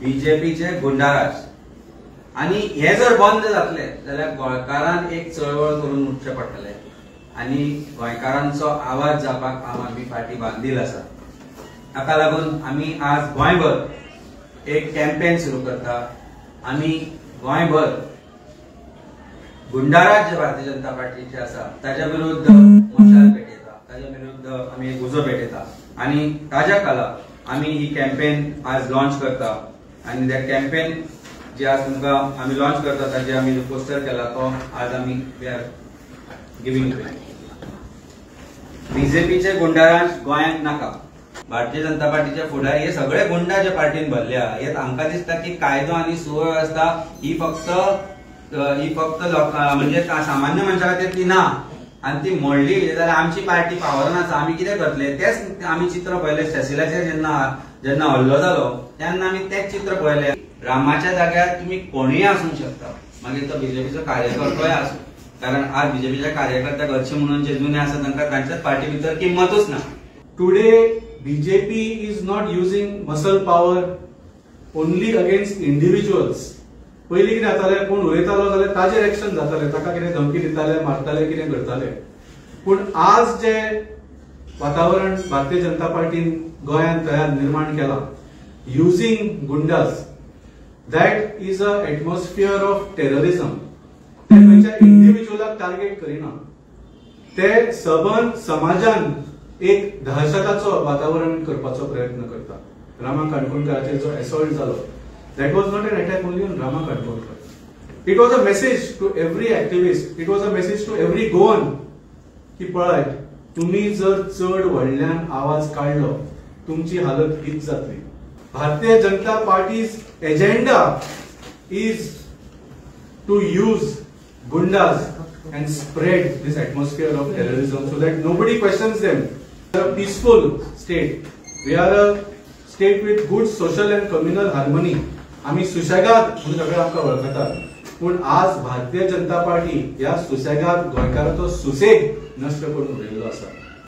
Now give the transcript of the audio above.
बीजेपीचे गुंडाराज आणि हे जर बंद जातले जाल्यार गोंयकारांक एक चळवळ करून उठचे पडटले आणि गोंयकारांचो आवाज जावपाक आम आदमी पार्टी बांदील आसा। ताका लागून आमी आज गोंयभर एक कॅम्पेन सुरू करता। आमी गोंयभर गुंडाराज जे भारतीय जनता पार्टीचे आसा ताच्या विरुद्ध मशाल पेटयता, ताच्या विरुद्ध आमी एक उजो पेटयता आणि ताच्या खाला आमी ही कॅम्पेन आज लॉन्च करता। आणि त्या कॅम्पेन जे आज तुमकां आमी लॉन्च करता ताजे आमी जो पोस्टर केला तो आज आमी वी आर गिविंग टू बीजेपीचे गुंडाराज गोंयांत नाका। भारतीय जनता पार्टीचे फुडारी हे सगळे गुंडा जे पार्टीन भरल्या हे तांकां दिसता की कायदो आनी सुव्यवस्था ही फक्त म्हणजे सामान्य मनशा खातीर ती ना आणि ती मोडली जाल्यार आमची पार्टी पावरान आसा, आमी कितें करतले तेच आमी चित्र पळयले। स्टेसिलाचेर जेन्ना हल्लो जालो तेन्ना आमी तेच चित्र पळयले। रामाच्या जाग्यार तुम्ही कोणीय आसूंक शकता, मागीर तो बीजेपीचो कार्यकर्तोय आसूं, कारण आज बीजेपीच्या कार्यकर्त्या घरचे म्हणून जे जुने आसा तांकां तांच्याच पार्टी भितर किंमतूच ना। Today BJP is not using muscle power only against individuals. पयलीं कितें जातालें, कोण उलयतालो जाल्यार ताजेर एक्शन जातालें, ताका कितें धमकी दिताले, मारताले, कितें करताले। पूण आज जे वातावरण भारतीय जनता पार्टीन गोंयांत तयार निर्माण केला using गुंडाज, that is a atmosphere of terrorism. ते खंयच्या इंडिव्हिज्युअलाक टार्गेट करिना, ते सबंद समाजान एक दहशताचो वातावरण करपाचो प्रयत्न करता। रामा काणकोणकराचेर जो असॉल्ट जालो, that was not an attack only on Rama Kankondkar. It was a message to every activist, it was a message to every Goan की पळय, तुम्ही जर चढ व्हडल्यान आवाज काढलो तुमची हालत हीच जातली। Bharatiya Janata पार्टी's agenda is to use gundas and spread this atmosphere of terrorism so that nobody questions them. We are a peaceful state. We are a state with good social and communal harmony. आम्ही सुशेगाद म्हणून सगळे आमकां वळखतात, पूण आज Bharatiya Janata party ह्या सुशेगाद गोंयकाराचो सुसेग नष्ट करून उडयल्लो आसा।